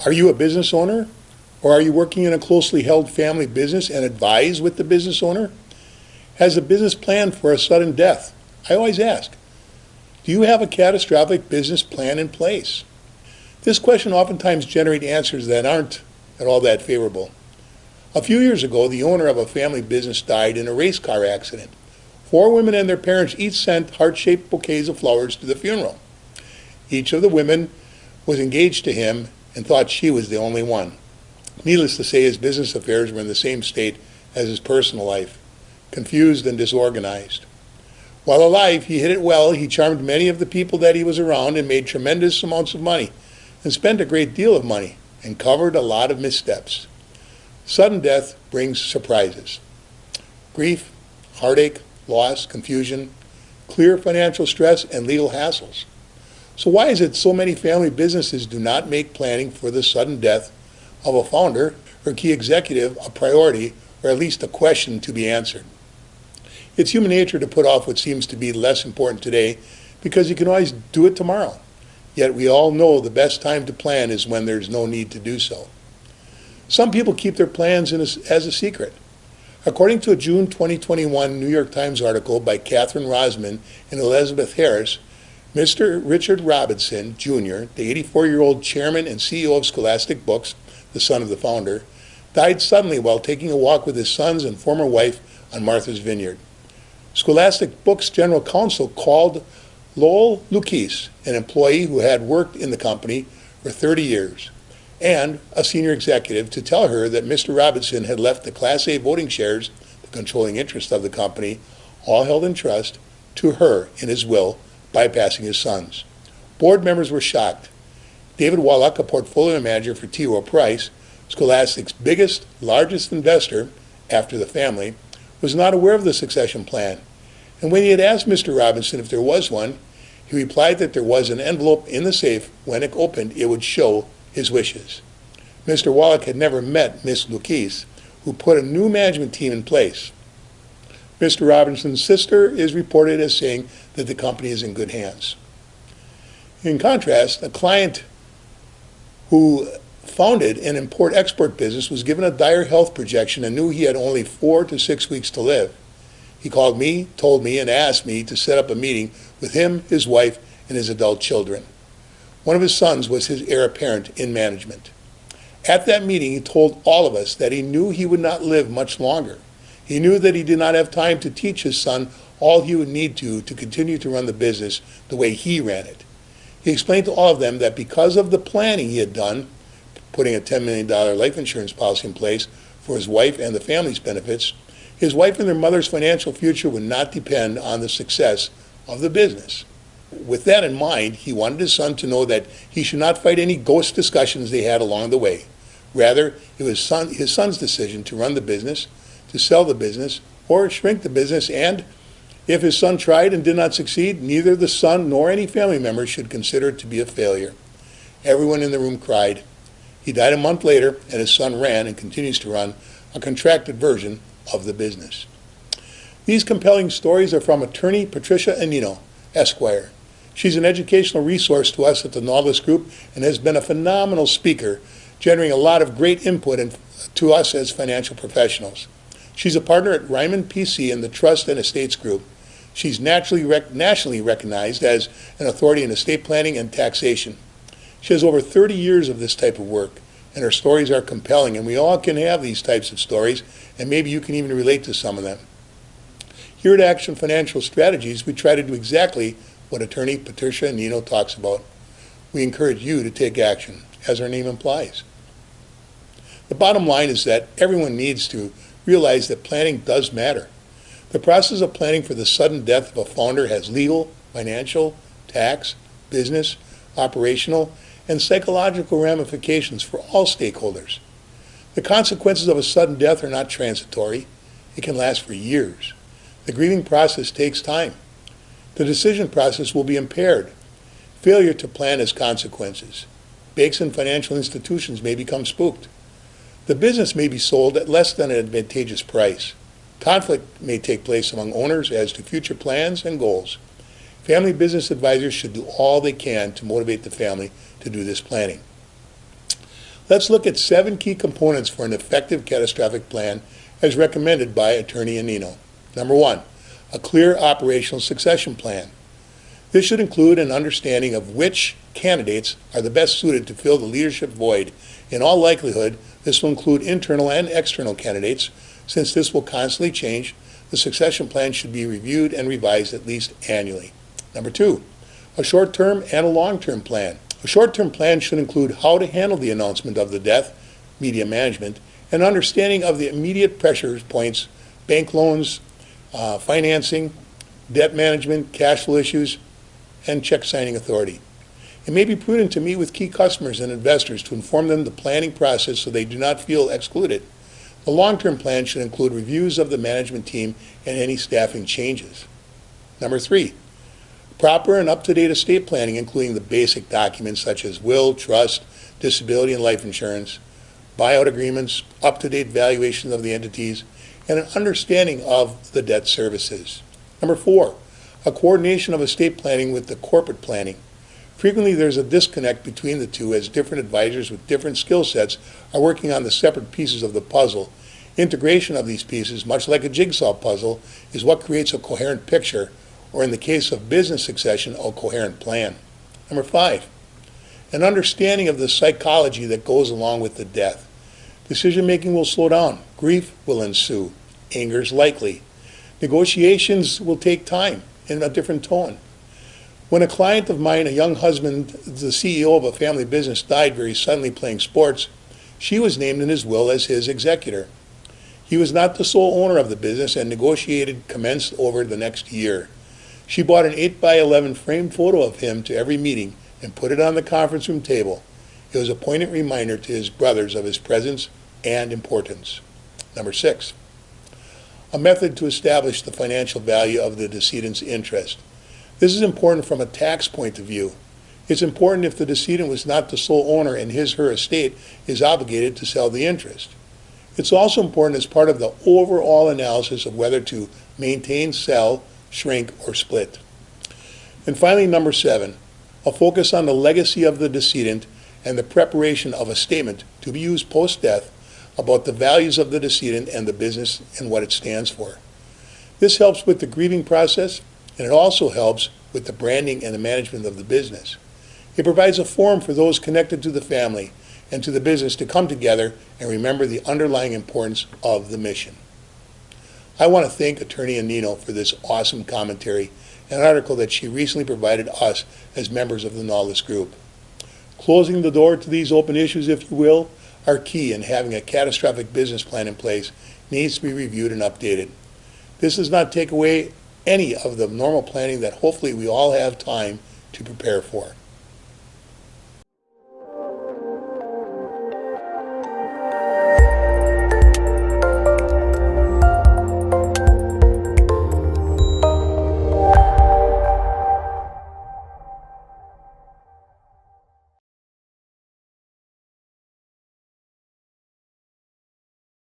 Are you a business owner? Or are you working in a closely held family business and advise with the business owner? Has the business planned for a sudden death? I always ask, do you have a catastrophic business plan in place? This question oftentimes generates answers that aren't at all that favorable. A few years ago, the owner of a family business died in a race car accident. 4 women and their parents each sent heart-shaped bouquets of flowers to the funeral. Each of the women was engaged to him and thought she was the only one. Needless to say, his business affairs were in the same state as his personal life, confused and disorganized. While alive, he hid it well. He charmed many of the people that he was around and made tremendous amounts of money and spent a great deal of money and covered a lot of missteps. Sudden death brings surprises. Grief, heartache, loss, confusion, clear financial stress, and legal hassles. So why is it so many family businesses do not make planning for the sudden death of a founder or key executive a priority, or at least a question to be answered? It's human nature to put off what seems to be less important today because you can always do it tomorrow. Yet we all know the best time to plan is when there's no need to do so. Some people keep their plans as a secret. According to a June 2021 New York Times article by Catherine Rosman and Elizabeth Harris, Mr. Richard Robinson, Jr., the 84-year-old chairman and CEO of Scholastic Books, the son of the founder, died suddenly while taking a walk with his sons and former wife on Martha's Vineyard. Scholastic Books General Counsel called Lowell Lucchese, an employee who had worked in the company for 30 years, and a senior executive, to tell her that Mr. Robinson had left the Class A voting shares, the controlling interest of the company, all held in trust, to her in his will, bypassing his sons. Board members were shocked. David Wallach, a portfolio manager for T. Rowe Price, Scholastic's largest investor after the family, was not aware of the succession plan. And when he had asked Mr. Robinson if there was one, he replied that there was an envelope in the safe. When it opened, it would show his wishes. Mr. Wallach had never met Miss Lucchese, who put a new management team in place. Mr. Robinson's sister is reported as saying that the company is in good hands. In contrast, a client who founded an import-export business was given a dire health projection and knew he had only 4 to 6 weeks to live. He called me, told me, and asked me to set up a meeting with him, his wife, and his adult children. One of his sons was his heir apparent in management. At that meeting, he told all of us that he knew he would not live much longer. He knew that he did not have time to teach his son all he would need to continue to run the business the way he ran it. He explained to all of them that because of the planning he had done, putting a $10 million life insurance policy in place for his wife and the family's benefits, his wife and their mother's financial future would not depend on the success of the business. With that in mind, he wanted his son to know that he should not fight any ghost discussions they had along the way. Rather, it was his son's decision to run the business, to sell the business, or shrink the business, and if his son tried and did not succeed, neither the son nor any family member should consider it to be a failure. Everyone in the room cried. He died a month later, and his son ran and continues to run a contracted version of the business. These compelling stories are from attorney Patricia Anino, Esquire. She's an educational resource to us at the Nautilus Group and has been a phenomenal speaker, generating a lot of great input to us as financial professionals. She's a partner at Ryman PC in the Trust and Estates Group. She's nationally recognized as an authority in estate planning and taxation. She has over 30 years of this type of work, and her stories are compelling, and we all can have these types of stories, and maybe you can even relate to some of them. Here at Action Financial Strategies, we try to do exactly what attorney Patricia Nino talks about. We encourage you to take action, as our name implies. The bottom line is that everyone needs to realize that planning does matter. The process of planning for the sudden death of a founder has legal, financial, tax, business, operational, and psychological ramifications for all stakeholders. The consequences of a sudden death are not transitory. It can last for years. The grieving process takes time. The decision process will be impaired. Failure to plan has consequences. Banks and financial institutions may become spooked. The business may be sold at less than an advantageous price. Conflict may take place among owners as to future plans and goals. Family business advisors should do all they can to motivate the family to do this planning. Let's look at 7 key components for an effective catastrophic plan as recommended by Attorney Anino. Number 1, a clear operational succession plan. This should include an understanding of which candidates are the best suited to fill the leadership void. In all likelihood, this will include internal and external candidates. Since this will constantly change, the succession plan should be reviewed and revised at least annually. Number 2, a short-term and a long-term plan. A short-term plan should include how to handle the announcement of the death, media management, and understanding of the immediate pressure points, bank loans, financing, debt management, cash flow issues, and check signing authority. It may be prudent to meet with key customers and investors to inform them the planning process so they do not feel excluded. The long-term plan should include reviews of the management team and any staffing changes. Number 3, proper and up-to-date estate planning, including the basic documents such as will, trust, disability and life insurance, buyout agreements, up-to-date valuations of the entities, and an understanding of the debt services. Number 4, a coordination of estate planning with the corporate planning. Frequently there's a disconnect between the two as different advisors with different skill sets are working on the separate pieces of the puzzle. Integration of these pieces, much like a jigsaw puzzle, is what creates a coherent picture, or in the case of business succession, a coherent plan. Number 5, an understanding of the psychology that goes along with the death. Decision-making will slow down. Grief will ensue. Anger is likely. Negotiations will take time in a different tone. When a client of mine, a young husband, the CEO of a family business, died very suddenly playing sports, she was named in his will as his executor. He was not the sole owner of the business, and negotiated commenced over the next year. She bought an 8x11 framed photo of him to every meeting and put it on the conference room table. It was a poignant reminder to his brothers of his presence and importance. Number 6, a method to establish the financial value of the decedent's interest. This is important from a tax point of view. It's important if the decedent was not the sole owner and his/her estate is obligated to sell the interest. It's also important as part of the overall analysis of whether to maintain, sell, shrink, or split. And finally, number 7, a focus on the legacy of the decedent and the preparation of a statement to be used post-death about the values of the decedent and the business and what it stands for. This helps with the grieving process, and it also helps with the branding and the management of the business. It provides a forum for those connected to the family and to the business to come together and remember the underlying importance of the mission. I want to thank Attorney Anino for this awesome commentary, an article that she recently provided us as members of the Nautilus Group. Closing the door to these open issues, if you will, are key, in having a catastrophic business plan in place needs to be reviewed and updated. This does not take away any of the normal planning that hopefully we all have time to prepare for.